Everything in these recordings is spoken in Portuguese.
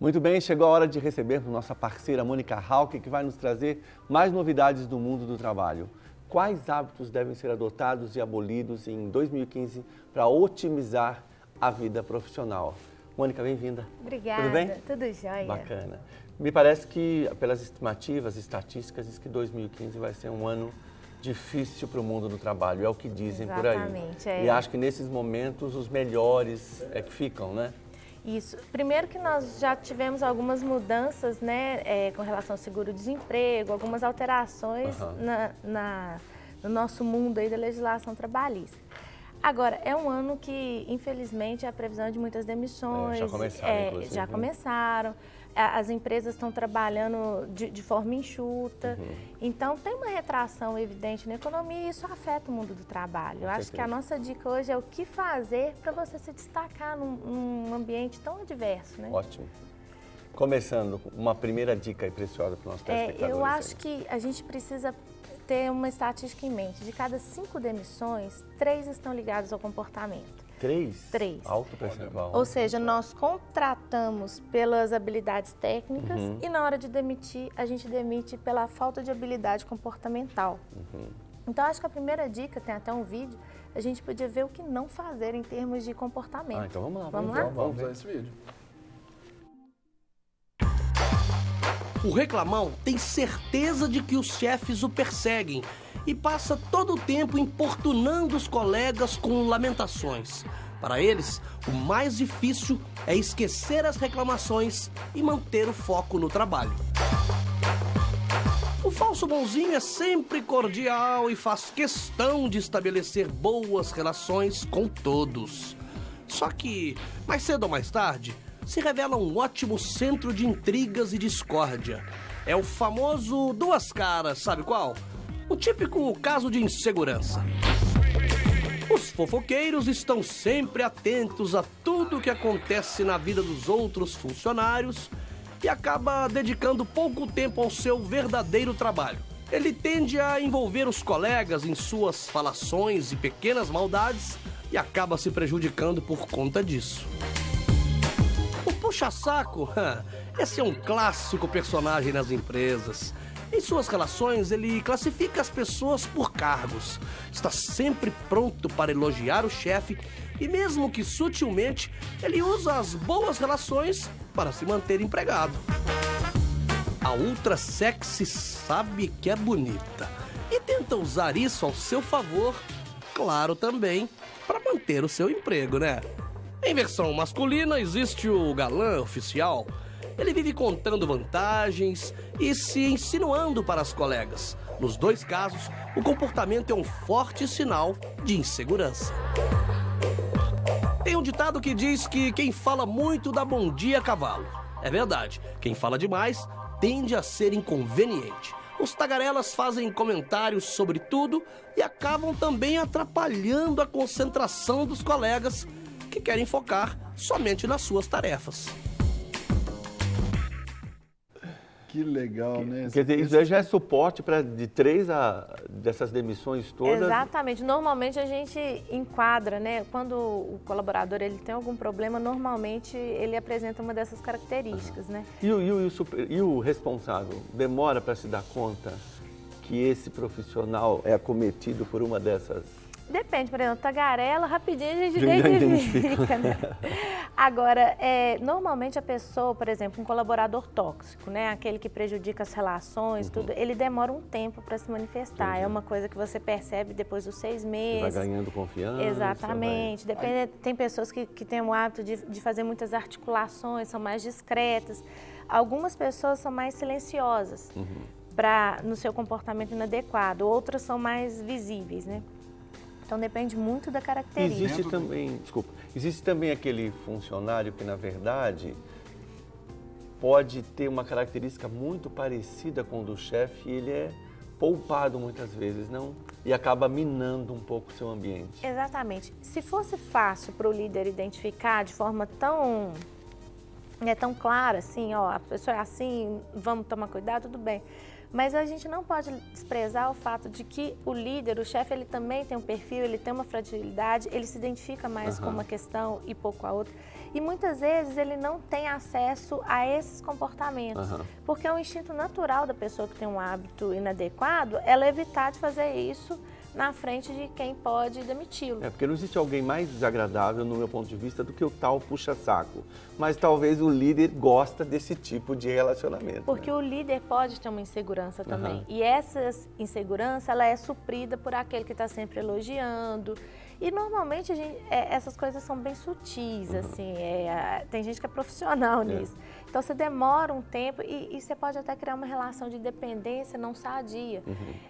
Muito bem, chegou a hora de recebermos nossa parceira Mônica Hauck, que vai nos trazer mais novidades do mundo do trabalho. Quais hábitos devem ser adotados e abolidos em 2015 para otimizar a vida profissional? Mônica, bem-vinda. Obrigada. Tudo bem? Tudo jóia. Bacana. Me parece que, pelas estimativas, estatísticas, diz que 2015 vai ser um ano difícil para o mundo do trabalho, é o que dizem por aí. Exatamente. E acho que nesses momentos os melhores é que ficam, né? Isso. Primeiro que nós já tivemos algumas mudanças, né, com relação ao seguro-desemprego, algumas alterações no nosso mundo aí da legislação trabalhista. Agora, é um ano que, infelizmente, a previsão é de muitas demissões. Já começaram, inclusive. Já começaram. As empresas estão trabalhando de forma enxuta. Então, tem uma retração evidente na economia e isso afeta o mundo do trabalho. Eu acho que a nossa dica hoje é o que fazer para você se destacar num ambiente tão adverso, né? Ótimo. Começando, uma primeira dica aí preciosa para o nosso telespectador. Eu acho que a gente precisa ter uma estatística em mente. De cada 5 demissões, 3 estão ligadas ao comportamento. 3? 3. Alto percentual. Ou seja, nós contratamos pelas habilidades técnicas e na hora de demitir, a gente demite pela falta de habilidade comportamental. Então, acho que a primeira dica, tem até um vídeo, a gente podia ver o que não fazer em termos de comportamento. Então vamos lá. Vamos ver esse vídeo. O reclamão tem certeza de que os chefes o perseguem e passa todo o tempo importunando os colegas com lamentações. Para eles, o mais difícil é esquecer as reclamações e manter o foco no trabalho. O falso bonzinho é sempre cordial e faz questão de estabelecer boas relações com todos. Só que, mais cedo ou mais tarde, se revela um ótimo centro de intrigas e discórdia. É o famoso duas caras, sabe qual? O típico caso de insegurança. Os fofoqueiros estão sempre atentos a tudo que acontece na vida dos outros funcionários e acaba dedicando pouco tempo ao seu verdadeiro trabalho. Ele tende a envolver os colegas em suas falações e pequenas maldades e acaba se prejudicando por conta disso. Puxa-saco, esse é um clássico personagem nas empresas. Em suas relações, ele classifica as pessoas por cargos. Está sempre pronto para elogiar o chefe e, mesmo que sutilmente, ele usa as boas relações para se manter empregado. A ultra sexy sabe que é bonita e tenta usar isso ao seu favor, claro também, para manter o seu emprego, né? Em versão masculina, existe o galã oficial. Ele vive contando vantagens e se insinuando para as colegas. Nos dois casos, o comportamento é um forte sinal de insegurança. Tem um ditado que diz que quem fala muito dá bom dia a cavalo. É verdade, quem fala demais tende a ser inconveniente. Os tagarelas fazem comentários sobre tudo e acabam também atrapalhando a concentração dos colegas que querem focar somente nas suas tarefas. Que legal, né? Quer dizer, isso já é suporte para de 3 dessas demissões todas? Exatamente. Normalmente a gente enquadra, né? Quando o colaborador ele tem algum problema, normalmente ele apresenta uma dessas características, né? E o responsável demora para se dar conta que esse profissional é acometido por uma dessas? Depende, por exemplo, tagarela, rapidinho a gente identifica, né? Agora, normalmente a pessoa, por exemplo, um colaborador tóxico, né? Aquele que prejudica as relações, tudo, ele demora um tempo para se manifestar. Entendi. É uma coisa que você percebe depois dos 6 meses. Vai ganhando confiança. Exatamente. Tem pessoas que têm o hábito de fazer muitas articulações, são mais discretas. Algumas pessoas são mais silenciosas no seu comportamento inadequado, outras são mais visíveis, né? Então depende muito da característica. Existe também aquele funcionário que, na verdade, pode ter uma característica muito parecida com o do chefe e ele é poupado muitas vezes, não? E acaba minando um pouco o seu ambiente. Exatamente. Se fosse fácil para o líder identificar de forma tão clara, assim, ó, a pessoa é assim, vamos tomar cuidado, tudo bem. Mas a gente não pode desprezar o fato de que o líder, o chefe, ele também tem um perfil, ele tem uma fragilidade, ele se identifica mais com uma questão e pouco com a outra. E muitas vezes ele não tem acesso a esses comportamentos, porque é um instinto natural da pessoa que tem um hábito inadequado, ela evitar de fazer isso na frente de quem pode demiti-lo. É, porque não existe alguém mais desagradável, no meu ponto de vista, do que o tal puxa-saco. Mas talvez o líder gosta desse tipo de relacionamento. Porque o líder pode ter uma insegurança também. E essa insegurança, ela é suprida por aquele que está sempre elogiando. E normalmente essas coisas são bem sutis, assim, tem gente que é profissional nisso. Então você demora um tempo e você pode até criar uma relação de dependência não sadia.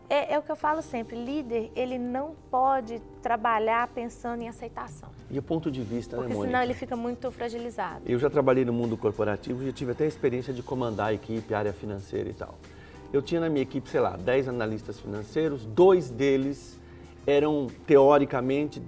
É o que eu falo sempre, líder, ele não pode trabalhar pensando em aceitação. E o ponto de vista, porque né, Mônica? senão ele fica muito fragilizado. Eu já trabalhei no mundo corporativo e já tive até a experiência de comandar a equipe, a área financeira e tal. Eu tinha na minha equipe, sei lá, 10 analistas financeiros, 2 deles eram, teoricamente,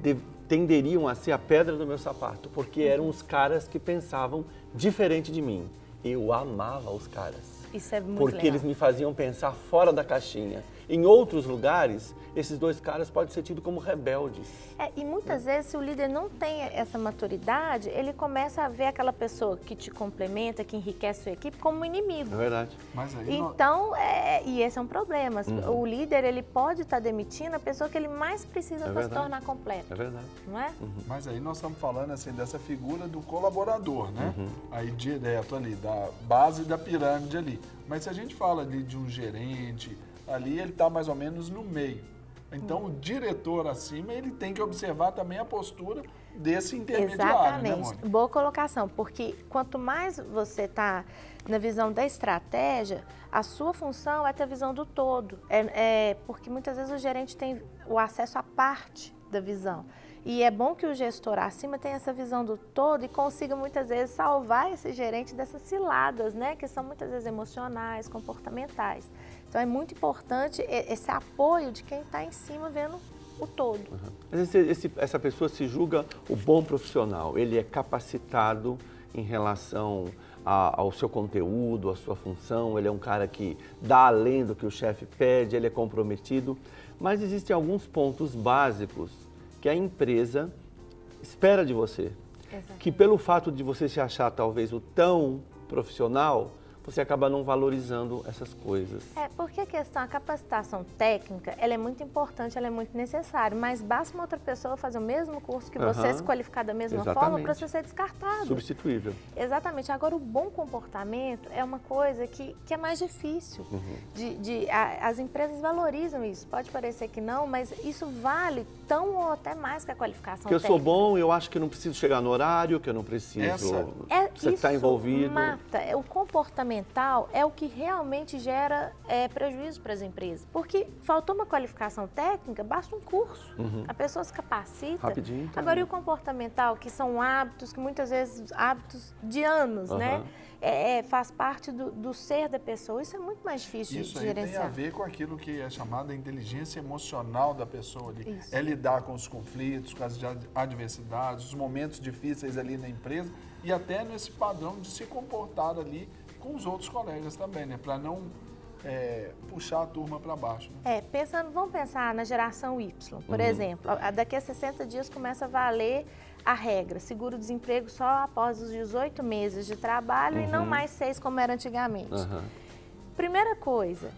tenderiam a ser a pedra do meu sapato, porque eram os caras que pensavam diferente de mim. Eu amava os caras. Isso é muito porque legal. Eles me faziam pensar fora da caixinha. Em outros lugares, esses 2 caras podem ser tidos como rebeldes. E muitas vezes, se o líder não tem essa maturidade, ele começa a ver aquela pessoa que te complementa, que enriquece a sua equipe, como um inimigo. É verdade. Mas aí então, e esse é um problema. O líder, ele pode estar demitindo a pessoa que ele mais precisa para se tornar completo. É verdade. Não é? Mas aí nós estamos falando assim dessa figura do colaborador, né? Aí direto ali, da base da pirâmide ali. Mas se a gente fala ali de um gerente, ali ele está mais ou menos no meio. Então o diretor acima, ele tem que observar também a postura desse intermediário, Exatamente. né, Mônica? Boa colocação, porque quanto mais você está na visão da estratégia, a sua função é ter a visão do todo. Porque muitas vezes o gerente tem o acesso à parte da visão. E é bom que o gestor acima tenha essa visão do todo e consiga muitas vezes salvar esse gerente dessas ciladas, né? Que são muitas vezes emocionais, comportamentais. Então é muito importante esse apoio de quem está em cima vendo o todo. Mas essa pessoa se julga o bom profissional, ele é capacitado em relação ao seu conteúdo, à sua função, ele é um cara que dá além do que o chefe pede, ele é comprometido, mas existem alguns pontos básicos que a empresa espera de você. Exato. Que pelo fato de você se achar talvez o tão profissional, você acaba não valorizando essas coisas. Porque a capacitação técnica, ela é muito importante, ela é muito necessária, mas basta uma outra pessoa fazer o mesmo curso que você, se qualificar da mesma forma para você ser descartado. Substituível. Exatamente. Agora, o bom comportamento é uma coisa que é mais difícil. As empresas valorizam isso. Pode parecer que não, mas isso vale tão ou até mais que a qualificação Porque eu técnica. sou bom, eu acho que não preciso chegar no horário, que eu não preciso. Você está envolvido. Mata. O comportamento é o que realmente gera prejuízo para as empresas. Porque faltou uma qualificação técnica, basta um curso. A pessoa se capacita. Rapidinho. Tá. Agora, e o comportamental, que são hábitos, que muitas vezes hábitos de anos, né? Faz parte do ser da pessoa. Isso é muito mais difícil de gerenciar. Isso aí tem a ver com aquilo que é chamada inteligência emocional da pessoa ali. Isso. É lidar com os conflitos, com as adversidades, os momentos difíceis ali na empresa e até nesse padrão de se comportar ali com os outros colegas também, né? Para não puxar a turma para baixo. Né? Vamos pensar na geração Y, por exemplo. Daqui a 60 dias começa a valer a regra, seguro-desemprego só após os 18 meses de trabalho e não mais 6 como era antigamente. Primeira coisa,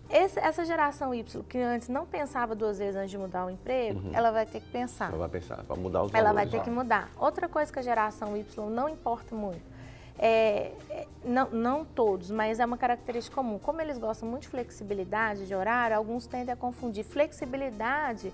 essa geração Y, que antes não pensava 2 vezes antes de mudar o emprego, ela vai ter que pensar. Ela vai pensar, para mudar os valores. Ela vai ter que mudar. Outra coisa que a geração Y não importa muito, não todos, mas é uma característica comum. Como eles gostam muito de flexibilidade de horário, alguns tendem a confundir flexibilidade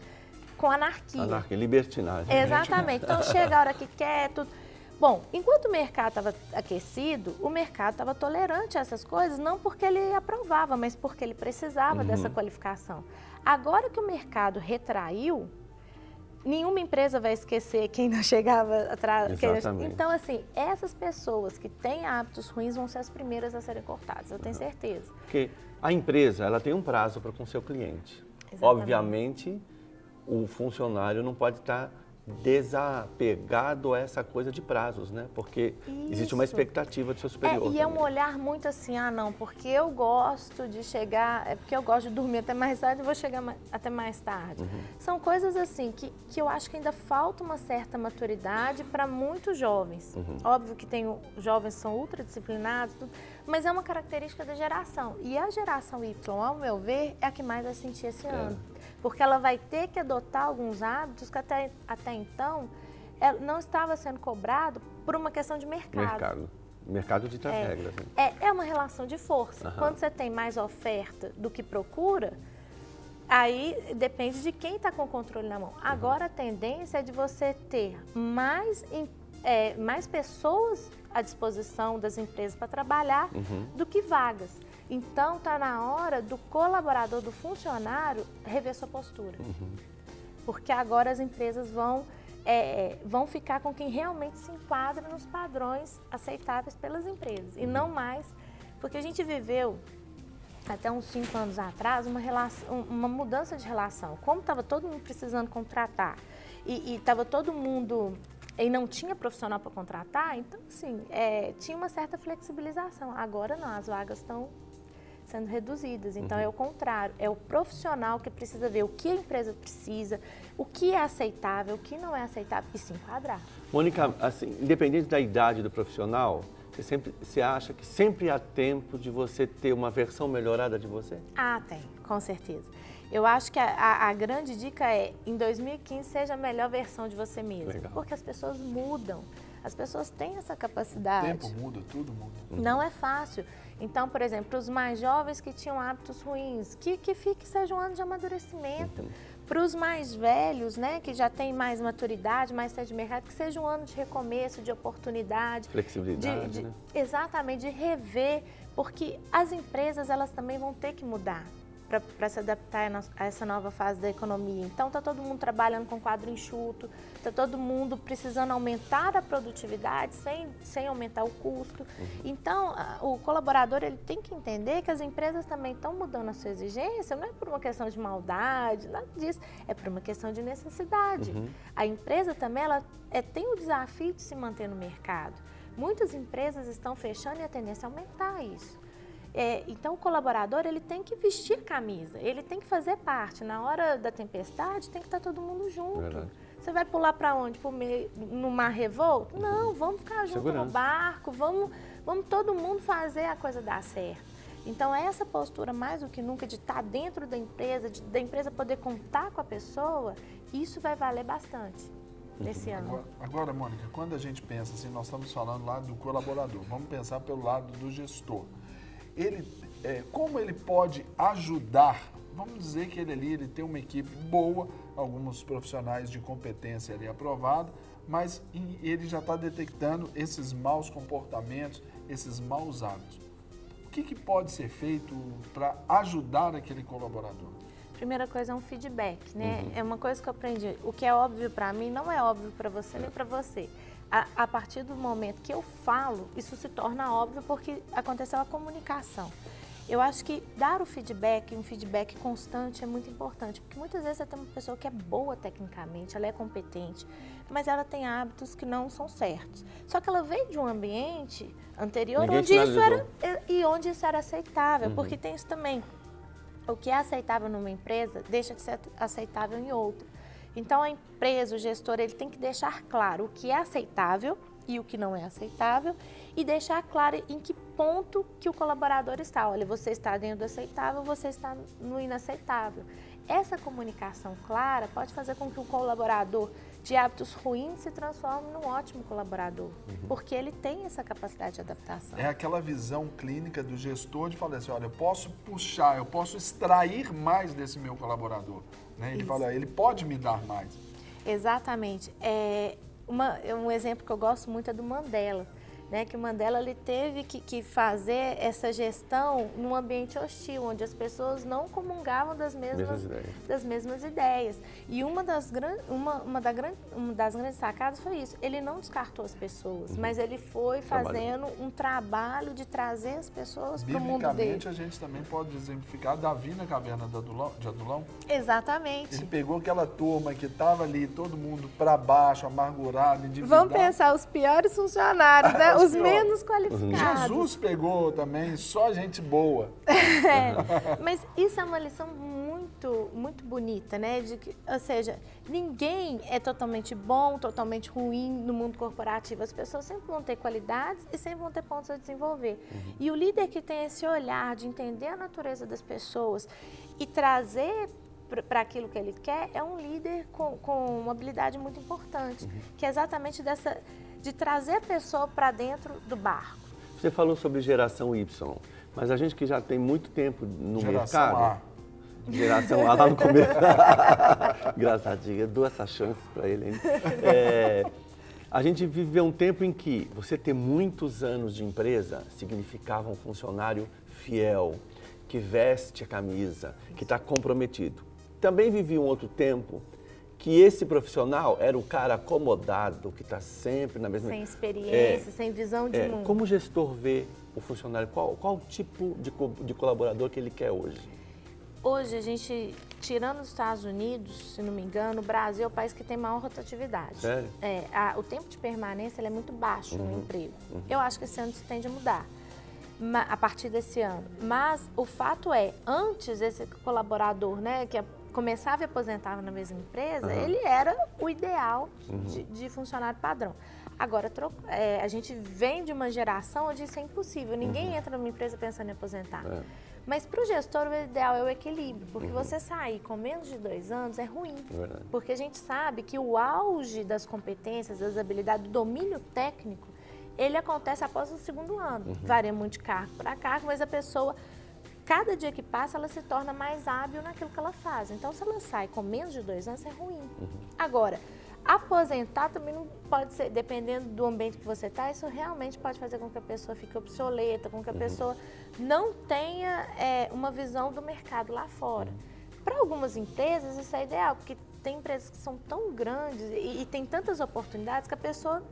com anarquia. Anarquia, libertinagem. Exatamente. Então chega a hora que quer, tudo. Bom, enquanto o mercado estava aquecido, o mercado estava tolerante a essas coisas, não porque ele aprovava, mas porque ele precisava dessa qualificação. Agora que o mercado retraiu, nenhuma empresa vai esquecer quem não chegava atrás. Então, assim, essas pessoas que têm hábitos ruins vão ser as primeiras a serem cortadas, eu tenho certeza. Porque a empresa, ela tem um prazo para com o seu cliente. Exatamente. Obviamente, o funcionário não pode estar desapegado a essa coisa de prazos, né? Porque existe uma expectativa do seu superior. E é um olhar muito assim, não, porque eu gosto de chegar, porque eu gosto de dormir até mais tarde e vou chegar até mais tarde. São coisas assim que eu acho que ainda falta uma certa maturidade para muitos jovens. Óbvio que jovens que são ultradisciplinados, mas é uma característica da geração. E a geração Y, ao meu ver, é a que mais vai sentir esse ano. Porque ela vai ter que adotar alguns hábitos que até então não estava sendo cobrado por uma questão de mercado. Mercado dita as regras. Né? É uma relação de força. Quando você tem mais oferta do que procura, aí depende de quem está com o controle na mão. Agora a tendência é de você ter mais pessoas à disposição das empresas para trabalhar do que vagas. Então, está na hora do colaborador, do funcionário, rever sua postura. Porque agora as empresas vão ficar com quem realmente se enquadra nos padrões aceitáveis pelas empresas. E não mais, porque a gente viveu, até uns 5 anos atrás, uma mudança de relação. Como estava todo mundo precisando contratar e estava todo mundo... e não tinha profissional para contratar, então, assim, tinha uma certa flexibilização. Agora não, as vagas estão sendo reduzidas. Então, é o contrário. É o profissional que precisa ver o que a empresa precisa, o que é aceitável, o que não é aceitável e se enquadrar. Mônica, assim, independente da idade do profissional, você acha que sempre há tempo de você ter uma versão melhorada de você? Tem, com certeza. Eu acho que a grande dica é, em 2015, seja a melhor versão de você mesmo. Legal. Porque as pessoas mudam. As pessoas têm essa capacidade. O tempo muda, tudo muda. Não é fácil. Então, por exemplo, para os mais jovens que tinham hábitos ruins, que seja um ano de amadurecimento. Para os mais velhos, né, que já têm mais maturidade, mais sede de mercado, que seja um ano de recomeço, de oportunidade. Flexibilidade, né? Exatamente, de rever, porque as empresas, elas também vão ter que mudar para se adaptar a essa nova fase da economia. Então, está todo mundo trabalhando com quadro enxuto, está todo mundo precisando aumentar a produtividade sem aumentar o custo. Então, o colaborador ele tem que entender que as empresas também estão mudando a sua exigência, não é por uma questão de maldade, nada disso, é por uma questão de necessidade. A empresa também tem o desafio de se manter no mercado. Muitas empresas estão fechando e a tendência é aumentar isso. Então, o colaborador ele tem que vestir a camisa, ele tem que fazer parte. Na hora da tempestade, tem que estar todo mundo junto. Verdade. Você vai pular para onde? No mar revolto? Não, vamos ficar junto no barco, vamos todo mundo fazer a coisa dar certo. Então, essa postura, mais do que nunca, de estar dentro da empresa, da empresa poder contar com a pessoa, isso vai valer bastante nesse ano. Agora, Mônica, quando a gente pensa assim, nós estamos falando lá do colaborador, vamos pensar pelo lado do gestor. Como ele pode ajudar, vamos dizer que ele tem uma equipe boa, alguns profissionais de competência ali aprovada, mas ele já está detectando esses maus comportamentos, esses maus hábitos. O que pode ser feito para ajudar aquele colaborador? Primeira coisa é um feedback, né? É uma coisa que eu aprendi. O que é óbvio para mim não é óbvio para você nem para você. A partir do momento que eu falo, isso se torna óbvio porque aconteceu a comunicação. Eu acho que dar o feedback, um feedback constante é muito importante, porque muitas vezes você tem uma pessoa que é boa tecnicamente, ela é competente, mas ela tem hábitos que não são certos. Só que ela veio de um ambiente anterior onde isso era aceitável, porque tem isso também. O que é aceitável numa empresa deixa de ser aceitável em outra. Então, a empresa, o gestor, ele tem que deixar claro o que é aceitável e o que não é aceitável e deixar claro em que ponto que o colaborador está. Olha, você está dentro do aceitável, você está no inaceitável. Essa comunicação clara pode fazer com que o colaborador de hábitos ruins se transforme num ótimo colaborador, porque ele tem essa capacidade de adaptação. É aquela visão clínica do gestor de falar assim, olha, eu posso puxar, eu posso extrair mais desse meu colaborador. Né? Ele fala, ele pode me dar mais. Exatamente. Um exemplo que eu gosto muito é do Mandela. né, que o Mandela ele teve que fazer essa gestão num ambiente hostil, onde as pessoas não comungavam das mesmas ideias. E uma das grandes sacadas foi isso. Ele não descartou as pessoas, mas ele foi fazendo um trabalho de trazer as pessoas para o mundo dele. Biblicamente, a gente também pode exemplificar Davi na caverna de Adulão. Exatamente. Ele pegou aquela turma que estava ali, todo mundo para baixo, amargurado, endividado. Vamos pensar os piores funcionários, né? Os menos qualificados. Jesus pegou também só gente boa. Mas isso é uma lição muito, muito bonita, né? Ou seja, ninguém é totalmente bom, totalmente ruim no mundo corporativo. As pessoas sempre vão ter qualidades e sempre vão ter pontos a desenvolver. E o líder que tem esse olhar de entender a natureza das pessoas e trazer para aquilo que ele quer, é um líder com uma habilidade muito importante, que é exatamente de trazer a pessoa para dentro do barco. Você falou sobre geração Y, mas a gente que já tem muito tempo no mercado... A. Geração A lá no começo. Engraçadinho, eu dou essa chance para ele ainda. A gente viveu um tempo em que você ter muitos anos de empresa significava um funcionário fiel, que veste a camisa, que está comprometido. Também vivi um outro tempo que esse profissional era o cara acomodado, que está sempre na mesma... Sem experiência, sem visão de mundo. Como o gestor vê o funcionário? Qual o tipo de colaborador que ele quer hoje? Hoje, a gente, tirando os Estados Unidos, se não me engano, o Brasil é o país que tem maior rotatividade. Sério? O tempo de permanência ele é muito baixo no emprego. Eu acho que esse ano isso tende a mudar, a partir desse ano. Mas o fato é, antes esse colaborador, né, que começava e aposentava na mesma empresa, ele era o ideal de funcionário padrão. Agora, a gente vem de uma geração onde isso é impossível. Ninguém entra numa empresa pensando em aposentar. Mas para o gestor, o ideal é o equilíbrio, porque você sair com menos de 2 anos é ruim. Porque a gente sabe que o auge das competências, das habilidades, do domínio técnico, ele acontece após o 2º ano. Varia muito de cargo para cargo, mas a pessoa, cada dia que passa, ela se torna mais hábil naquilo que ela faz. Então, se ela sai com menos de 2 anos, é ruim. Agora, aposentar também não pode ser, dependendo do ambiente que você está, isso realmente pode fazer com que a pessoa fique obsoleta, com que a pessoa não tenha uma visão do mercado lá fora. Para algumas empresas isso é ideal, porque tem empresas que são tão grandes e tem tantas oportunidades que a pessoa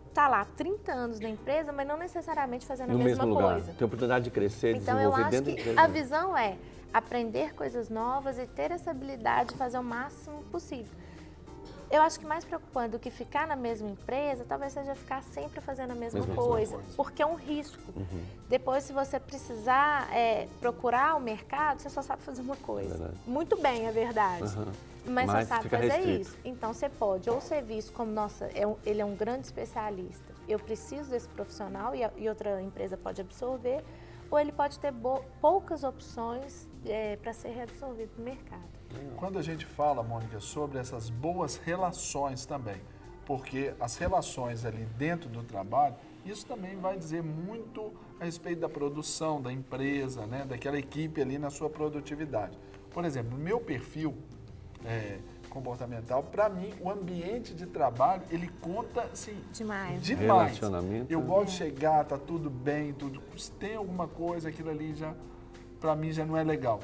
está lá 30 anos na empresa, mas não necessariamente fazendo a mesma coisa. Tem oportunidade de crescer, então, desenvolver dentro da empresa. empresa. A visão é aprender coisas novas e ter essa habilidade de fazer o máximo possível. Eu acho que mais preocupante do que ficar na mesma empresa, talvez seja ficar sempre fazendo a mesma coisa, porque é um risco. Depois, se você precisar procurar o mercado, você só sabe fazer uma coisa. Muito bem, é verdade. Mas só sabe fazer isso. Então, você pode ou ser visto como, nossa, ele é um grande especialista, eu preciso desse profissional e outra empresa pode absorver, ou ele pode ter poucas opções para ser reabsorvido no mercado. Quando a gente fala, Mônica, sobre essas boas relações também, porque as relações ali dentro do trabalho, isso também vai dizer muito a respeito da produção da empresa, né, daquela equipe ali na sua produtividade. Por exemplo, no meu perfil comportamental, para mim, o ambiente de trabalho, ele conta, assim, demais. Relacionamento. Eu gosto de chegar, tá tudo bem, tudo. Se tem alguma coisa, aquilo ali já, para mim, já não é legal.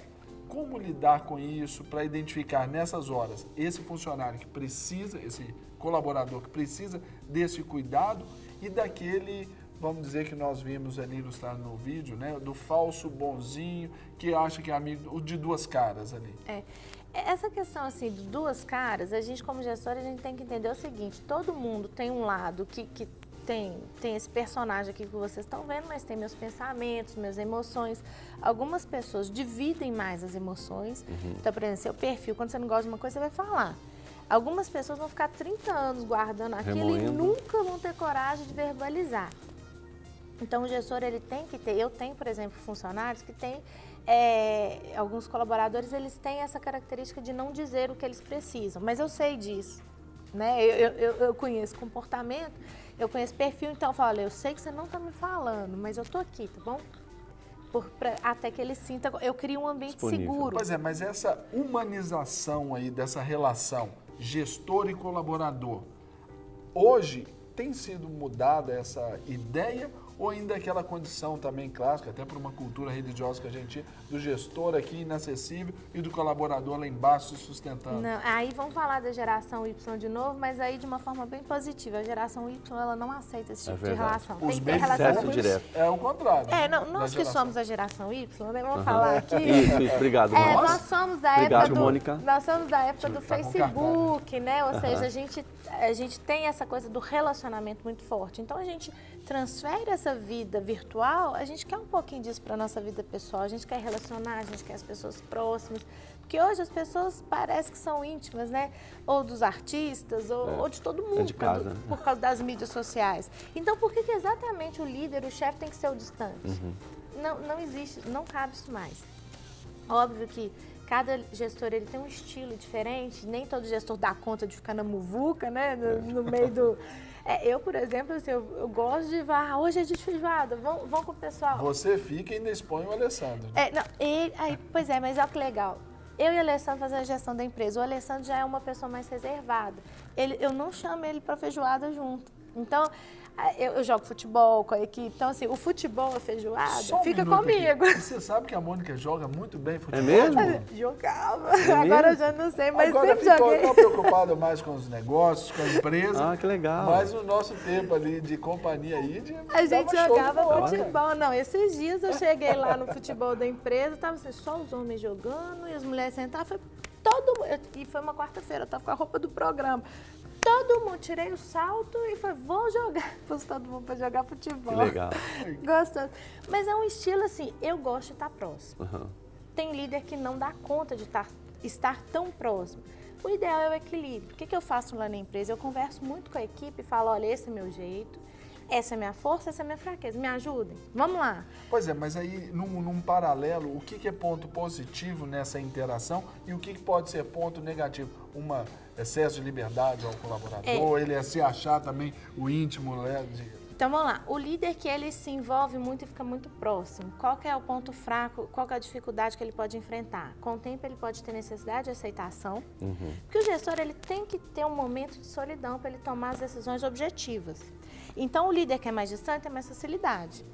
Como lidar com isso para identificar nessas horas esse funcionário que precisa, esse colaborador que precisa desse cuidado e daquele, vamos dizer que nós vimos ali ilustrado no vídeo, né, do falso bonzinho que acha que é amigo, o de 2 caras ali. Essa questão assim de 2 caras, a gente como gestor, a gente tem que entender o seguinte, todo mundo tem um lado que tem esse personagem aqui que vocês estão vendo, mas tem meus pensamentos, minhas emoções. Algumas pessoas dividem mais as emoções. Então, por exemplo, seu perfil, quando você não gosta de uma coisa, você vai falar. Algumas pessoas vão ficar 30 anos guardando aquilo e nunca vão ter coragem de verbalizar. Então, o gestor, ele tem que ter... Eu tenho, por exemplo, funcionários que têm... alguns colaboradores, eles têm essa característica de não dizer o que eles precisam. Mas eu sei disso, né? Eu conheço comportamento, eu conheço perfil, então eu falo, olha, eu sei que você não está me falando, mas eu estou aqui, tá bom? Até que ele sinta, eu crio um ambiente seguro. Pois é, mas essa humanização aí dessa relação gestor e colaborador, hoje tem sido mudada essa ideia ou ainda aquela condição também clássica, até por uma cultura religiosa que a gente tinha, do gestor aqui inacessível e do colaborador lá embaixo se sustentando? Não, aí vamos falar da geração Y de novo, mas aí de uma forma bem positiva. A geração Y, ela não aceita esse tipo de relação. Os tem que ter relação direto. É o contrário. Nós que somos a geração Y, né, vamos falar aqui. Isso, obrigado. Nós somos da Obrigado, época Mônica. Nós somos da época do Tá com Facebook, né? Ou seja, a gente tem essa coisa do relacionamento muito forte. Então a gente transfere essa vida virtual, a gente quer um pouquinho disso para nossa vida pessoal, a gente quer relacionar, a gente quer as pessoas próximas, porque hoje as pessoas parecem que são íntimas, né? Ou dos artistas, ou de todo mundo, de casa, por causa das mídias sociais. Então por que exatamente o líder, o chefe tem que ser o distante? Não existe, não cabe isso mais. Óbvio que cada gestor ele tem um estilo diferente, nem todo gestor dá conta de ficar na muvuca, né? No meio do... eu, por exemplo, assim, eu gosto de hoje é dia de feijoada, vão com o pessoal. Você fica e ainda expõe o Alessandro. Pois é, mas olha que legal. Eu e o Alessandro fazemos a gestão da empresa. O Alessandro já é uma pessoa mais reservada. Eu não chamo ele para feijoada junto. Então, eu jogo futebol com a equipe. Então, assim, o futebol, a feijoada, fica comigo. Aqui. Você sabe que a Mônica joga muito bem futebol? É mesmo? Jogava. Agora eu já não sei, mas agora sempre joguei. Agora ficou preocupada mais com os negócios, com a empresa. Ah, que legal. Mas o nosso tempo ali de companhia aí... A gente jogava futebol. Não, esses dias eu cheguei lá no futebol da empresa, tava assim, só os homens jogando e as mulheres sentadas. E foi uma quarta-feira, eu tava com a roupa do programa. Todo mundo, tirei o salto e falei, vou jogar. Pus todo mundo para jogar futebol. Que legal. Gostoso. Mas é um estilo assim, eu gosto de estar próximo. Tem líder que não dá conta de estar tão próximo. O ideal é o equilíbrio. O que eu faço lá na empresa? Eu converso muito com a equipe e falo, olha, esse é meu jeito, essa é minha força, essa é minha fraqueza. Me ajudem. Vamos lá. Pois é, mas aí, num paralelo, o que é ponto positivo nessa interação e o que pode ser ponto negativo? Excesso de liberdade ao colaborador, ele se achar também o íntimo, né? Então, vamos lá. O líder que ele se envolve muito e fica muito próximo, qual que é o ponto fraco, qual que é a dificuldade que ele pode enfrentar? Com o tempo, ele pode ter necessidade de aceitação, porque o gestor ele tem que ter um momento de solidão para ele tomar as decisões objetivas. Então, o líder que é mais distante tem mais facilidade.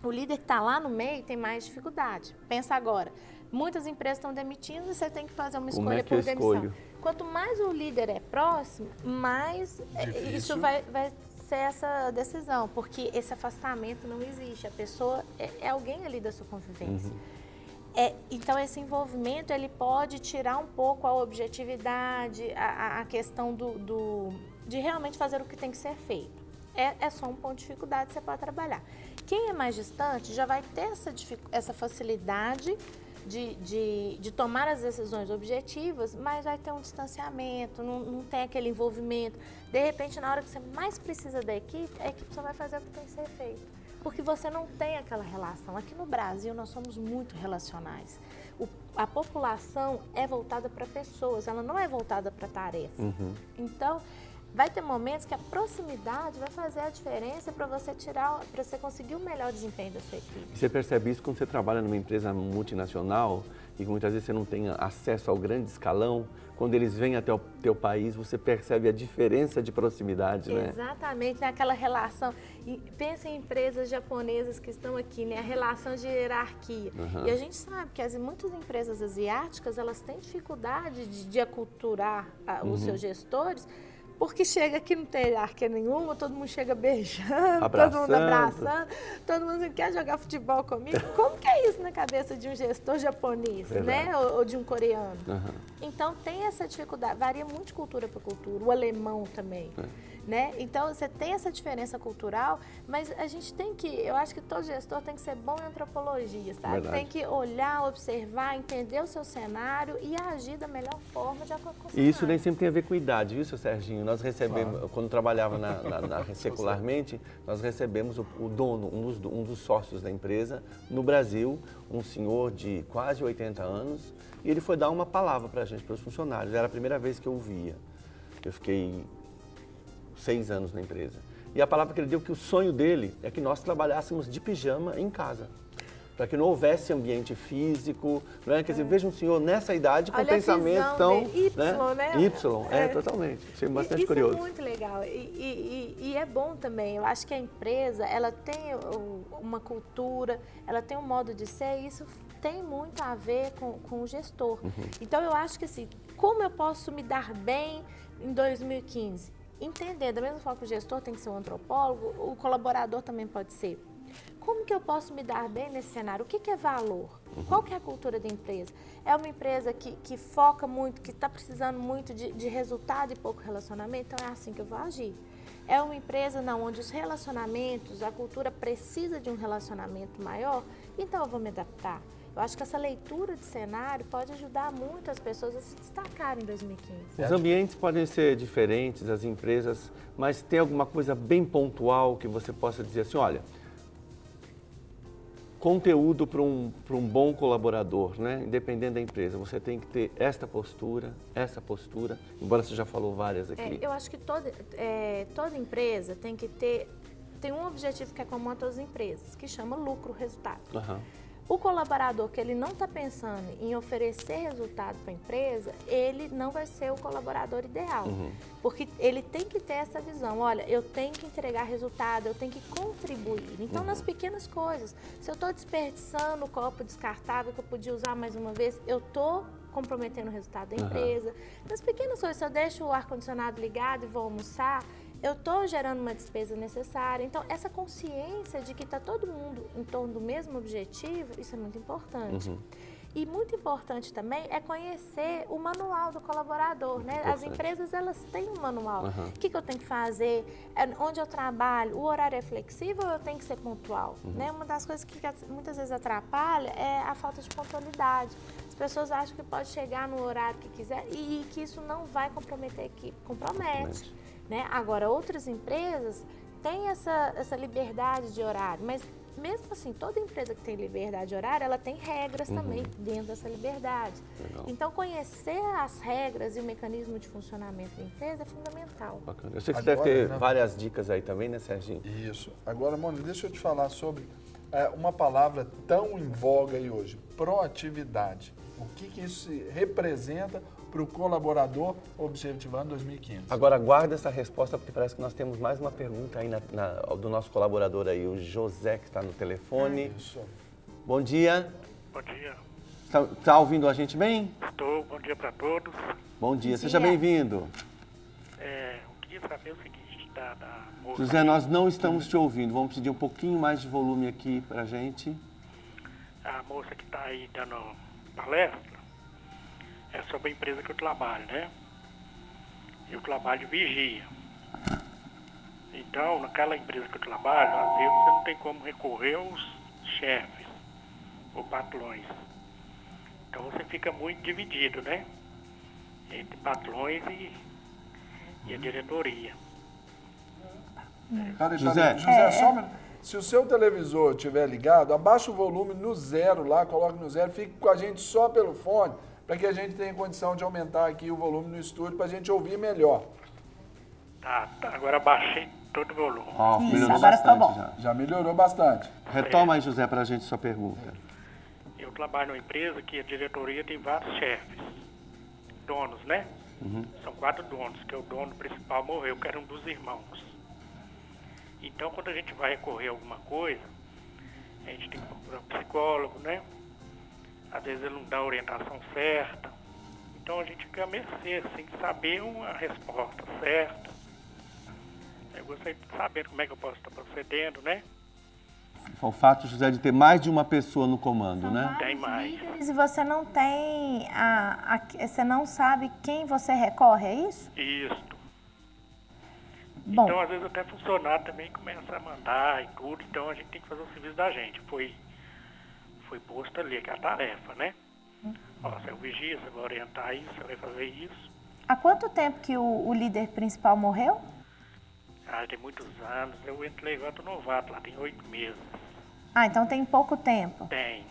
O líder que está lá no meio tem mais dificuldade. Pensa agora, muitas empresas estão demitindo e você tem que fazer uma escolha por demissão. Quanto mais o líder é próximo, mais isso vai ser essa decisão, porque esse afastamento não existe. A pessoa é alguém ali da sua convivência. Então, esse envolvimento ele pode tirar um pouco a objetividade, a questão de realmente fazer o que tem que ser feito. É só um ponto de dificuldade que você pode trabalhar. Quem é mais distante já vai ter essa facilidade de tomar as decisões objetivas, mas vai ter um distanciamento, não tem aquele envolvimento. De repente, na hora que você mais precisa da equipe, a equipe só vai fazer o que tem que ser feito. Porque você não tem aquela relação. Aqui no Brasil, nós somos muito relacionais. A população é voltada para pessoas, ela não é voltada para tarefa. Então, vai ter momentos que a proximidade vai fazer a diferença para você conseguir o melhor desempenho da sua equipe. Você percebe isso quando você trabalha numa empresa multinacional e que muitas vezes você não tem acesso ao grande escalão. Quando eles vêm até o teu país, você percebe a diferença de proximidade, né? Exatamente, naquela relação. E pensa em empresas japonesas que estão aqui, né? A relação de hierarquia. E a gente sabe que muitas empresas asiáticas, elas têm dificuldade de aculturar os seus gestores, porque chega aqui não tem hierarquia nenhuma, todo mundo chega beijando, todo mundo abraçando, todo mundo quer jogar futebol comigo. Como que é isso na cabeça de um gestor japonês, né? Ou de um coreano? Então tem essa dificuldade, varia muito de cultura para cultura, o alemão também. Né? Então, você tem essa diferença cultural, mas a gente tem que, eu acho que todo gestor tem que ser bom em antropologia, sabe? Verdade. Tem que olhar, observar, entender o seu cenário e agir da melhor forma de acordo com o cenário. E isso nem sempre tem a ver com idade, viu, seu Serginho? Nós recebemos, quando trabalhava secularmente, nós recebemos o dono, um dos sócios da empresa, no Brasil, um senhor de quase 80 anos, e ele foi dar uma palavra para a gente, para os funcionários. Era a primeira vez que eu ouvia. Eu fiquei 6 anos na empresa. E a palavra que ele deu, que o sonho dele é que nós trabalhássemos de pijama em casa. para que não houvesse ambiente físico, né? Quer dizer, veja um senhor nessa idade com pensamento tão... Y, né? Y, totalmente. Achei bastante curioso. Isso é muito legal e é bom também. Eu acho que a empresa, ela tem uma cultura, ela tem um modo de ser e isso tem muito a ver com o gestor. Então, eu acho que assim, como eu posso me dar bem em 2015? Entender, da mesma forma que o gestor tem que ser um antropólogo, o colaborador também pode ser. Como que eu posso me dar bem nesse cenário? O que é valor? Qual que é a cultura da empresa? É uma empresa que foca muito, que está precisando muito de resultado e pouco relacionamento? Então é assim que eu vou agir. É uma empresa onde os relacionamentos, a cultura precisa de um relacionamento maior? Então eu vou me adaptar. Eu acho que essa leitura de cenário pode ajudar muito as pessoas a se destacarem em 2015. Os ambientes podem ser diferentes, as empresas, mas tem alguma coisa bem pontual que você possa dizer assim, olha, conteúdo para um bom colaborador, né? Independente da empresa, você tem que ter essa postura, embora você já falou várias aqui. Eu acho que toda empresa tem que tem um objetivo que é comum a todas as empresas, que chama lucro, resultado. O colaborador que ele não está pensando em oferecer resultado para a empresa, ele não vai ser o colaborador ideal. Porque ele tem que ter essa visão, olha, eu tenho que entregar resultado, eu tenho que contribuir. Então, nas pequenas coisas, se eu estou desperdiçando o copo descartável que eu podia usar mais uma vez, eu estou comprometendo o resultado da empresa. Nas pequenas coisas, se eu deixo o ar-condicionado ligado e vou almoçar, eu estou gerando uma despesa necessária. Então, essa consciência de que está todo mundo em torno do mesmo objetivo, isso é muito importante. E muito importante também é conhecer o manual do colaborador, né? As empresas, elas têm um manual. O que eu tenho que fazer? Onde eu trabalho? O horário é flexível ou eu tenho que ser pontual? Né? Uma das coisas que muitas vezes atrapalha é a falta de pontualidade. As pessoas acham que pode chegar no horário que quiser e que isso não vai comprometer a equipe. Compromete. Né? Agora, outras empresas têm essa liberdade de horário, mas mesmo assim, toda empresa que tem liberdade de horário, ela tem regras também dentro dessa liberdade. Então, conhecer as regras e o mecanismo de funcionamento da empresa é fundamental. Bacana. Eu sei que você deve ter várias dicas aí também, né, Serginho? Isso. Agora, Mônica, deixa eu te falar sobre uma palavra tão em voga aí hoje, proatividade. O que isso representa para o colaborador objetivando 2015? Agora, guarda essa resposta, porque parece que nós temos mais uma pergunta aí do nosso colaborador aí, o José, que está no telefone. Isso. Bom dia. Bom dia. Está ouvindo a gente bem? Estou. Bom dia para todos. Bom dia. Seja bem-vindo. Eu queria saber o seguinte, da moça... José, nós não estamos te ouvindo. Vamos pedir um pouquinho mais de volume aqui para a gente. A moça que está aí dando palestra é sobre a empresa que eu trabalho, né? Eu trabalho de vigia. Então, naquela empresa que eu trabalho, às vezes você não tem como recorrer aos chefes ou patrões. Então você fica muito dividido, né? Entre patrões e a diretoria. José, só um minuto. Se o seu televisor estiver ligado, abaixa o volume no zero lá, coloque no zero, fique com a gente só pelo fone, para que a gente tenha condição de aumentar aqui o volume no estúdio, para a gente ouvir melhor. Tá, agora baixei todo o volume. Melhorou bastante Já melhorou bastante. Retoma aí, José, para a gente sua pergunta. Eu trabalho numa empresa que a diretoria tem vários chefes, donos, né? São 4 donos, que o dono principal morreu, que era um dos irmãos. Então, quando a gente vai recorrer a alguma coisa, a gente tem que procurar um psicólogo, né? Às vezes ele não dá a orientação certa. Então, a gente fica a mercê, assim, de saber uma resposta certa. Eu gostaria de saber como é que eu posso estar procedendo, né? O fato, José, de ter mais de uma pessoa no comando, né? Tem mais. E você não tem, você não sabe quem você recorre, é isso? Isso. Bom. Então, às vezes, até funcionário também começa a mandar e tudo, então a gente tem que fazer o serviço da gente. Foi posto ali, que é a tarefa, né? Ó, você é o vigia, você vai orientar isso, você vai fazer isso. Há quanto tempo que o líder principal morreu? Tem muitos anos. Eu entrei agora, tô novato lá, tem 8 meses. Então tem pouco tempo. Tem.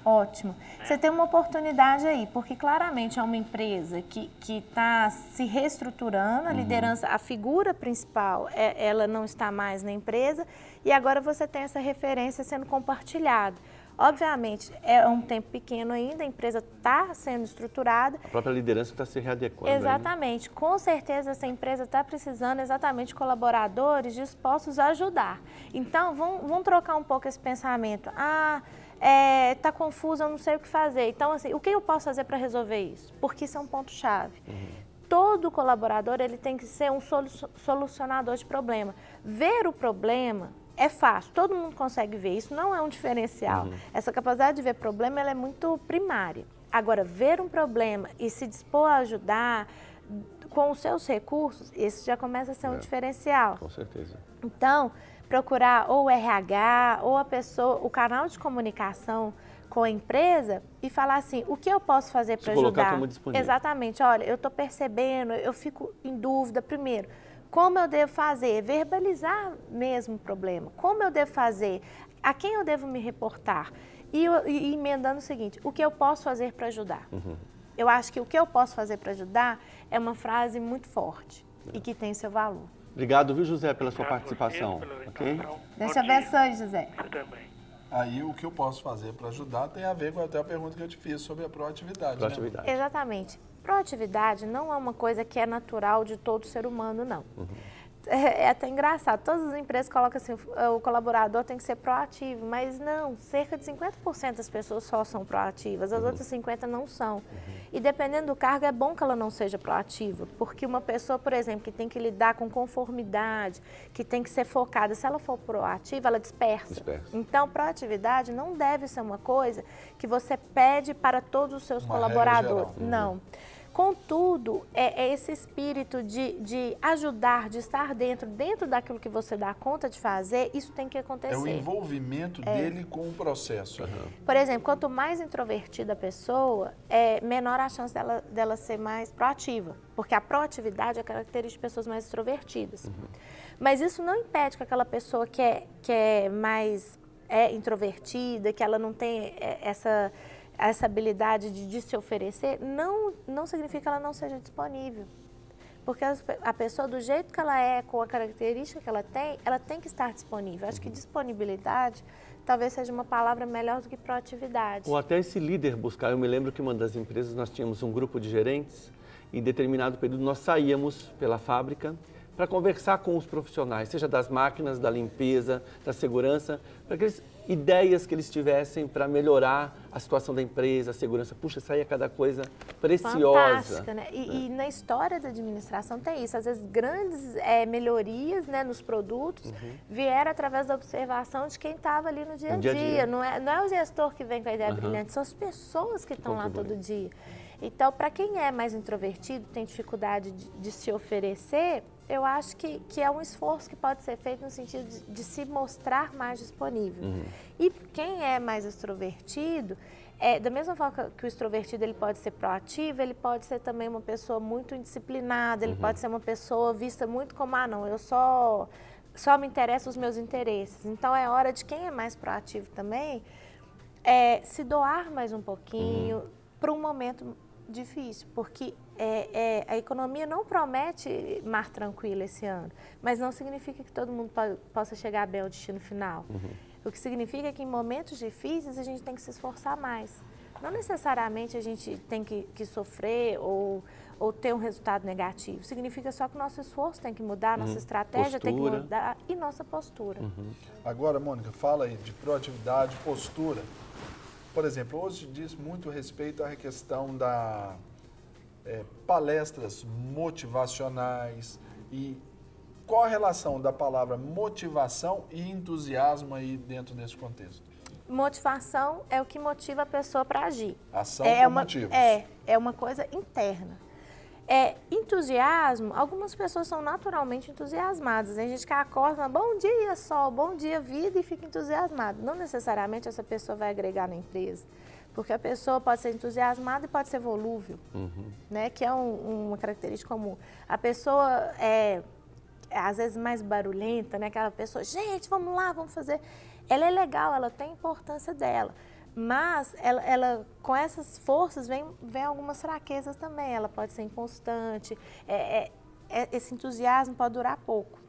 Ótimo. Você tem uma oportunidade aí, porque claramente é uma empresa que está se reestruturando, a liderança, a figura principal, ela não está mais na empresa e agora você tem essa referência sendo compartilhada. Obviamente, é um tempo pequeno ainda, a empresa está sendo estruturada. A própria liderança está se readequando. Exatamente. Aí, né? Com certeza, essa empresa está precisando exatamente de colaboradores dispostos a ajudar. Então, vamos trocar um pouco esse pensamento. Tá confuso, eu não sei o que fazer. Então, assim, o que eu posso fazer para resolver isso? Porque isso é um ponto-chave. Todo colaborador ele tem que ser um solucionador de problema. Ver o problema é fácil, todo mundo consegue ver, isso não é um diferencial. Essa capacidade de ver problema ela é muito primária. Agora, ver um problema e se dispor a ajudar com os seus recursos, isso já começa a ser um diferencial. Com certeza. Então, procurar ou o RH ou a pessoa, o canal de comunicação com a empresa e falar assim, o que eu posso fazer para ajudar? Colocar como disponível. Exatamente, olha, eu estou percebendo, eu fico em dúvida, primeiro, como eu devo fazer? Verbalizar mesmo o problema. Como eu devo fazer? A quem eu devo me reportar? E emendando o seguinte, o que eu posso fazer para ajudar? Eu acho que o que eu posso fazer para ajudar é uma frase muito forte e que tem seu valor. Obrigado, viu, José, pela sua participação. Okay? Deus te abençoe, José. Você também. Aí o que eu posso fazer para ajudar tem a ver com até a pergunta que eu te fiz sobre a proatividade. Proatividade. Né? Exatamente. Proatividade não é uma coisa que é natural de todo ser humano, não. É até engraçado, todas as empresas colocam assim, o colaborador tem que ser proativo, mas não, cerca de 50% das pessoas só são proativas, as outras 50% não são. E dependendo do cargo, é bom que ela não seja proativa, porque uma pessoa, por exemplo, que tem que lidar com conformidade, que tem que ser focada, se ela for proativa, ela dispersa. Então, proatividade não deve ser uma coisa que você pede para todos os seus colaboradores. Não. Contudo, é esse espírito de ajudar, de estar dentro daquilo que você dá conta de fazer, isso tem que acontecer. É o envolvimento dele com o processo. Por exemplo, quanto mais introvertida a pessoa, menor a chance dela ser mais proativa, porque a proatividade é característica de pessoas mais extrovertidas. Mas isso não impede que aquela pessoa que é mais introvertida, que ela não tem essa habilidade de se oferecer, não significa que ela não seja disponível. Porque a pessoa, do jeito que ela é, com a característica que ela tem que estar disponível. Acho que disponibilidade talvez seja uma palavra melhor do que proatividade. Ou até esse líder buscar. Eu me lembro que uma das empresas nós tínhamos um grupo de gerentes e em determinado período nós saíamos pela fábrica para conversar com os profissionais, seja das máquinas, da limpeza, da segurança, para aqueles ideias que eles tivessem para melhorar a situação da empresa, a segurança. Puxa, saía cada coisa preciosa. Fantástica, né? E na história da administração tem isso. Às vezes, grandes melhorias, né, nos produtos vieram através da observação de quem estava ali no dia a dia. Não é o gestor que vem com a ideia brilhante, são as pessoas que estão lá todo dia. Então, para quem é mais introvertido, tem dificuldade de se oferecer, eu acho que é um esforço que pode ser feito no sentido de se mostrar mais disponível. E quem é mais extrovertido, da mesma forma que o extrovertido ele pode ser proativo, ele pode ser também uma pessoa muito indisciplinada, ele pode ser uma pessoa vista muito como, não, eu só me interessam os meus interesses. Então, é hora de quem é mais proativo também, se doar mais um pouquinho para um momento difícil, porque a economia não promete mar tranquilo esse ano, mas não significa que todo mundo possa chegar bem ao destino final. O que significa é que em momentos difíceis a gente tem que se esforçar mais. Não necessariamente a gente tem que sofrer ou ter um resultado negativo. Significa só que o nosso esforço tem que mudar, nossa estratégia tem que mudar e nossa postura. Agora, Mônica, fala aí de proatividade, postura. Por exemplo, hoje diz muito respeito à questão da palestras motivacionais e qual a relação da palavra motivação e entusiasmo aí dentro desse contexto? Motivação é o que motiva a pessoa para agir. Ação por motivos. É uma coisa interna. Entusiasmo, algumas pessoas são naturalmente entusiasmadas. Tem gente que acorda, bom dia sol, bom dia vida e fica entusiasmado. Não necessariamente essa pessoa vai agregar na empresa. Porque a pessoa pode ser entusiasmada e pode ser volúvel, né? Que é uma característica comum. A pessoa às vezes mais barulhenta, né? Aquela pessoa, gente, vamos lá, vamos fazer. Ela é legal, ela tem a importância dela. Mas ela com essas forças vem algumas fraquezas também. Ela pode ser inconstante, esse entusiasmo pode durar pouco.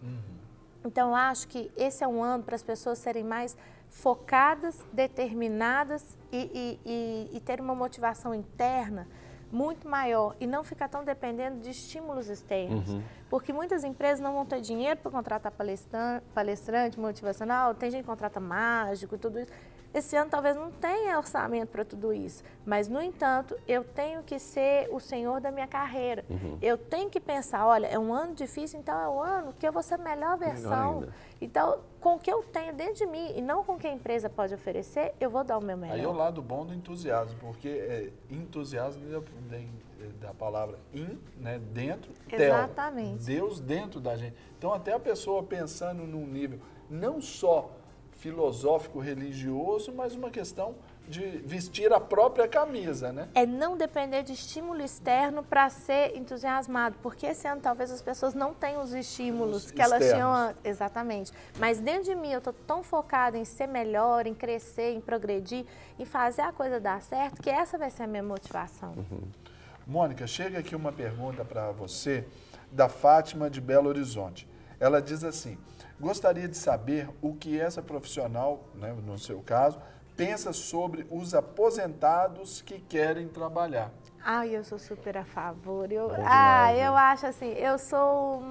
Então, eu acho que esse é um ano para as pessoas serem mais focadas, determinadas e ter uma motivação interna muito maior e não ficar tão dependendo de estímulos externos. Porque muitas empresas não vão ter dinheiro para contratar palestrante motivacional, tem gente que contrata mágico e tudo isso. Esse ano talvez não tenha orçamento para tudo isso, mas, no entanto, eu tenho que ser o senhor da minha carreira. Eu tenho que pensar, olha, é um ano difícil, então é um ano que eu vou ser a melhor versão. Então, com o que eu tenho dentro de mim e não com o que a empresa pode oferecer, eu vou dar o meu melhor. Aí é o lado bom do entusiasmo, porque entusiasmo da palavra né, dentro, Exatamente. Deus dentro da gente. Então, até a pessoa pensando num nível não só filosófico, religioso, mas uma questão de vestir a própria camisa, né? É não depender de estímulo externo para ser entusiasmado, porque esse ano talvez as pessoas não tenham os estímulos que elas tinham. Exatamente. Mas dentro de mim eu estou tão focada em ser melhor, em crescer, em progredir, em fazer a coisa dar certo, que essa vai ser a minha motivação. Mônica, chega aqui uma pergunta para você, da Fátima de Belo Horizonte. Ela diz assim: gostaria de saber o que essa profissional, né, no seu caso, pensa sobre os aposentados que querem trabalhar. Eu sou super a favor. Eu Demais, acho assim, eu sou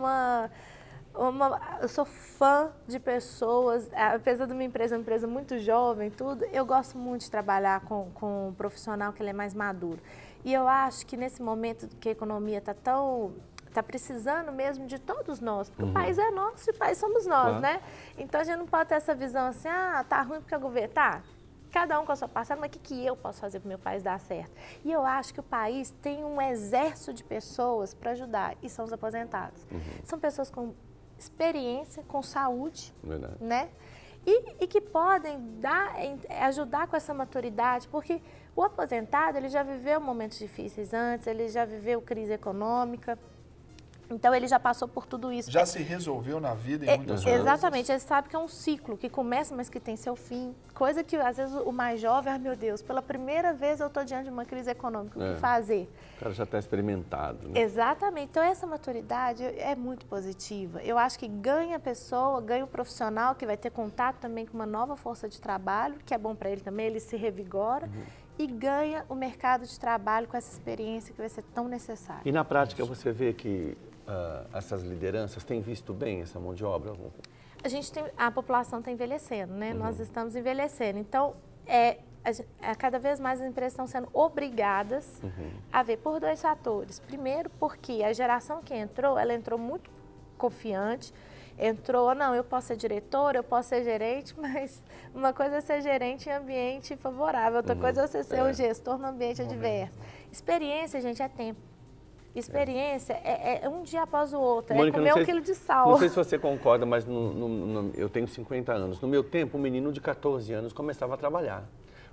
eu sou fã de pessoas, apesar de uma empresa muito jovem, tudo, eu gosto muito de trabalhar com um profissional que ele é mais maduro. E eu acho que nesse momento que a economia está precisando mesmo de todos nós, porque o país é nosso e o país somos nós, né? Então a gente não pode ter essa visão assim, tá ruim porque o governo tá. Cada um com a sua parcela, mas o que eu posso fazer para o meu país dar certo? E eu acho que o país tem um exército de pessoas para ajudar, e são os aposentados. São pessoas com experiência, com saúde, né? E que podem ajudar com essa maturidade, porque o aposentado, ele já viveu momentos difíceis antes, ele já viveu crise econômica. Então, ele já passou por tudo isso. Já se resolveu na vida em muitas coisas. Exatamente. Ele sabe que é um ciclo que começa, mas que tem seu fim. Coisa que, às vezes, o mais jovem, meu Deus, pela primeira vez eu estou diante de uma crise econômica. O que fazer? O cara já está experimentado, né? Exatamente. Então, essa maturidade é muito positiva. Eu acho que ganha a pessoa, ganha o profissional, que vai ter contato também com uma nova força de trabalho, que é bom para ele também, ele se revigora. E ganha o mercado de trabalho com essa experiência que vai ser tão necessária. E na prática você vê que essas lideranças têm visto bem essa mão de obra? A população está envelhecendo, né? Nós estamos envelhecendo. Então, cada vez mais as empresas estão sendo obrigadas a ver por dois fatores. Primeiro, porque a geração que entrou, ela entrou muito confiante. Não, eu posso ser diretor, eu posso ser gerente, mas uma coisa é ser gerente em ambiente favorável, outra coisa é você ser um gestor no ambiente adverso. Experiência, gente, é tempo. Experiência é um dia após o outro, Mônica, comer 1 quilo de sal. Não sei se você concorda, mas eu tenho 50 anos. No meu tempo, um menino de 14 anos começava a trabalhar.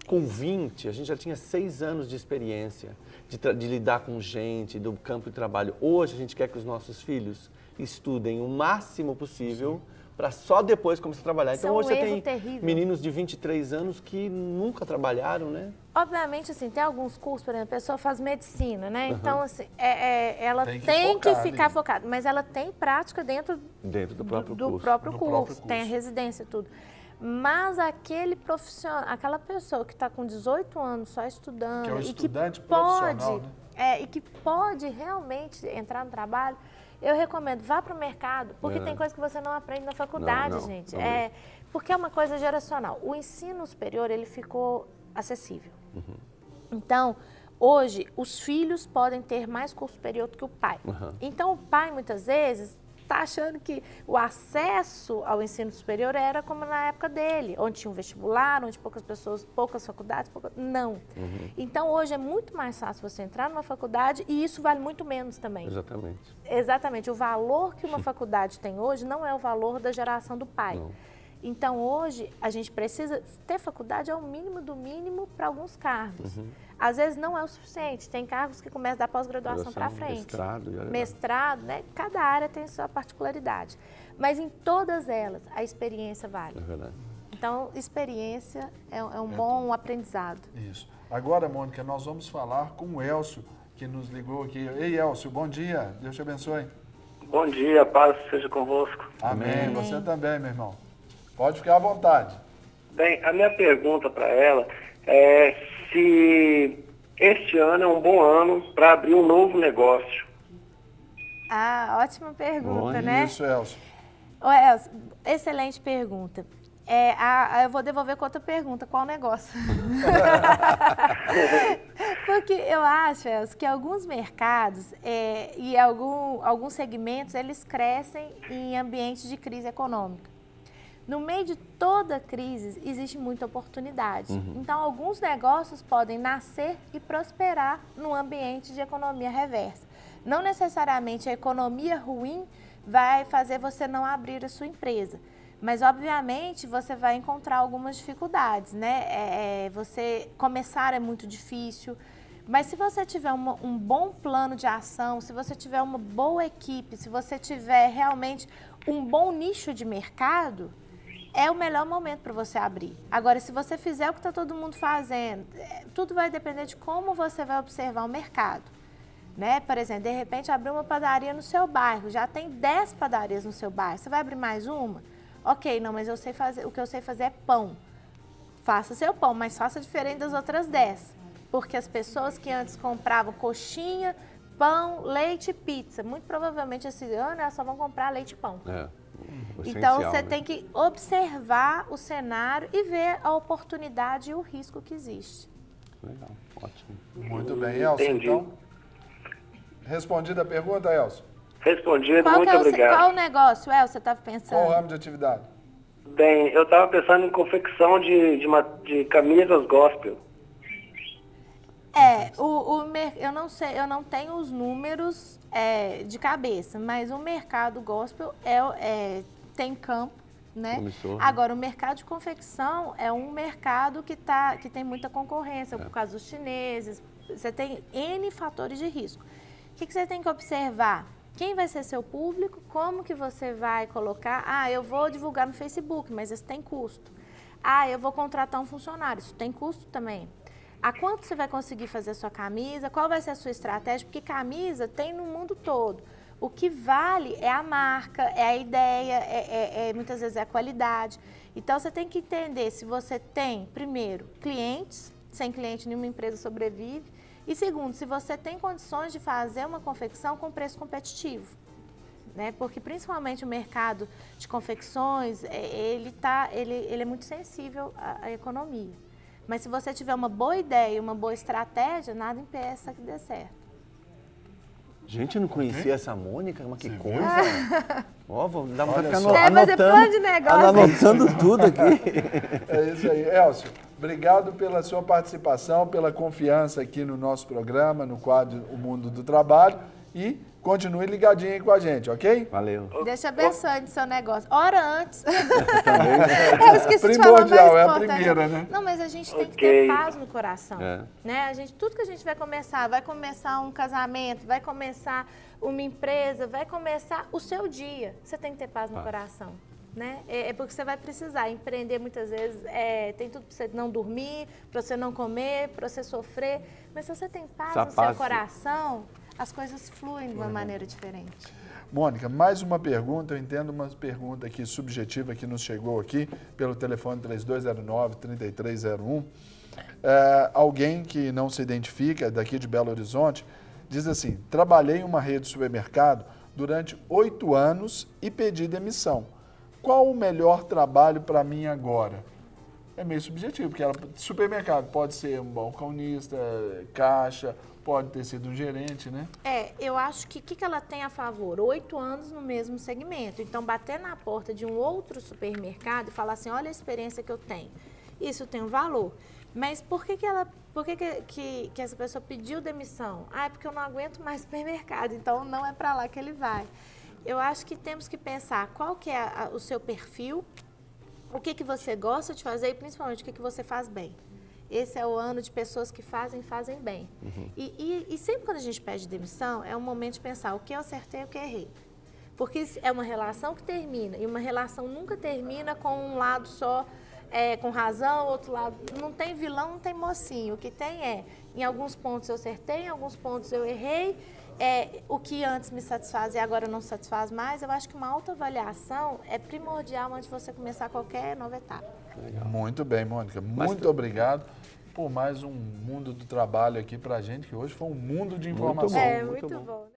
Com 20, a gente já tinha 6 anos de experiência, de lidar com gente, do campo de trabalho. Hoje, a gente quer que os nossos filhos estudem o máximo possível para só depois começar a trabalhar. Então, hoje você tem meninos de 23 anos que nunca trabalharam, né? Obviamente, assim, tem alguns cursos, por exemplo, a pessoa faz medicina, né? Então, assim, ela tem que ficar focada, mas ela tem prática dentro do próprio curso. Tem a residência e tudo. Mas aquele profissional, aquela pessoa que está com 18 anos só estudando, que é um estudante profissional, né? E que pode realmente entrar no trabalho, eu recomendo, vá para o mercado, porque tem coisa que você não aprende na faculdade, gente. Porque é uma coisa geracional. O ensino superior, ele ficou acessível. Então, hoje, os filhos podem ter mais curso superior do que o pai. Então, o pai, muitas vezes, está achando que o acesso ao ensino superior era como na época dele, onde tinha um vestibular, onde poucas faculdades, não. Então, hoje é muito mais fácil você entrar numa faculdade e isso vale muito menos também. Exatamente. O valor que uma faculdade tem hoje não é o valor da geração do pai. Então, hoje, a gente precisa ter faculdade ao mínimo do mínimo para alguns cargos. Às vezes não é o suficiente, tem cargos que começam da pós-graduação para frente. Mestrado, né? Cada área tem sua particularidade. Mas em todas elas, a experiência vale. Então, experiência é um bom aprendizado. Isso. Agora, Mônica, nós vamos falar com o Elcio, que nos ligou aqui. Ei, Elcio, bom dia. Deus te abençoe. Bom dia, paz seja convosco. Amém. Você também, meu irmão. Pode ficar à vontade. Bem, a minha pergunta para ela é se este ano é um bom ano para abrir um novo negócio. Ah, ótima pergunta, né? Isso, Elcio. Ô, Elcio, excelente pergunta. Eu vou devolver com outra pergunta, qual negócio? Porque eu acho, Elcio, que alguns mercados e alguns segmentos, eles crescem em ambientes de crise econômica. No meio de toda crise, existe muita oportunidade. Então, alguns negócios podem nascer e prosperar num ambiente de economia reversa. Não necessariamente a economia ruim vai fazer você não abrir a sua empresa. Mas, obviamente, você vai encontrar algumas dificuldades, né? Você começar é muito difícil, mas se você tiver um bom plano de ação, se você tiver uma boa equipe, se você tiver realmente um bom nicho de mercado, é o melhor momento para você abrir. Agora, se você fizer o que está todo mundo fazendo, tudo vai depender de como você vai observar o mercado. Né? Por exemplo, de repente, abrir uma padaria no seu bairro, já tem 10 padarias no seu bairro, você vai abrir mais uma? Ok, não, mas o que eu sei fazer é pão. Faça seu pão, mas faça diferente das outras 10. Porque as pessoas que antes compravam coxinha, pão, leite e pizza, muito provavelmente esse ano elas só vão comprar leite e pão. Então, você tem que observar o cenário e ver a oportunidade e o risco que existe. Legal, ótimo. Muito bem, Elcio, então. Respondida a pergunta, Elcio? Respondido, muito obrigado. Qual o negócio, Elcio, você estava pensando? Qual o ramo de atividade? Bem, eu estava pensando em confecção de camisas gospel. Eu não sei, eu não tenho os números de cabeça, mas o mercado gospel tem campo, né? Promissor. Agora, o mercado de confecção é um mercado que tem muita concorrência, por causa dos chineses, você tem N fatores de risco. O que você tem que observar? Quem vai ser seu público? Como que você vai colocar? Ah, eu vou divulgar no Facebook, mas isso tem custo. Ah, eu vou contratar um funcionário, isso tem custo também. A quanto você vai conseguir fazer a sua camisa? Qual vai ser a sua estratégia? Porque camisa tem no mundo todo. O que vale é a marca, é a ideia, muitas vezes é a qualidade. Então, você tem que entender se você tem, primeiro, clientes. Sem cliente, nenhuma empresa sobrevive. E segundo, se você tem condições de fazer uma confecção com preço competitivo. Né? Porque, principalmente, o mercado de confecções, ele é muito sensível à economia. Mas se você tiver uma boa ideia e uma boa estratégia, nada impeça que dê certo. Gente, eu não conhecia essa Mônica, mas que coisa. Ó, vou dar uma fazer plano de negócio. Anotando tudo aqui. É isso aí. Elcio, obrigado pela sua participação, pela confiança aqui no nosso programa, no quadro O Mundo do Trabalho. E continue ligadinho aí com a gente, ok? Valeu. Deus te abençoe no seu negócio. Ora antes. Eu esqueci de falar, primordial, é a primeira, né? Não, mas a gente tem que ter paz no coração. Né? Tudo que a gente vai começar um casamento, vai começar uma empresa, vai começar o seu dia. Você tem que ter paz no coração. Né? Porque você vai precisar empreender muitas vezes, tem tudo para você não dormir, para você não comer, para você sofrer. Mas se você tem paz no seu coração, as coisas fluem de uma maneira diferente. Mônica, mais uma pergunta, eu entendo uma pergunta aqui subjetiva que nos chegou aqui pelo telefone 3209-3301. Alguém que não se identifica, daqui de Belo Horizonte, diz assim: trabalhei em uma rede de supermercado durante 8 anos e pedi demissão. Qual o melhor trabalho para mim agora? É meio subjetivo, porque supermercado pode ser um balconista, caixa, pode ter sido um gerente, né? Eu acho que o que ela tem a favor? 8 anos no mesmo segmento. Então, bater na porta de um outro supermercado e falar assim, olha a experiência que eu tenho. Isso tem um valor. Mas por que essa pessoa pediu demissão? É porque eu não aguento mais supermercado, então não é para lá que ele vai. Eu acho que temos que pensar qual que é o seu perfil, o que você gosta de fazer e principalmente o que você faz bem. Esse é o ano de pessoas que fazem bem. E sempre quando a gente pede demissão, é um momento de pensar o que eu acertei e o que eu errei. Porque é uma relação que termina, e uma relação nunca termina com um lado só com razão, outro lado. Não tem vilão, não tem mocinho. O que tem em alguns pontos eu acertei, em alguns pontos eu errei. O que antes me satisfazia agora não satisfaz mais. Eu acho que uma autoavaliação é primordial antes de você começar qualquer nova etapa. Legal. Muito bem, Mônica. Muito obrigado por mais um mundo do trabalho aqui pra gente, que hoje foi um mundo de informação. Muito bom.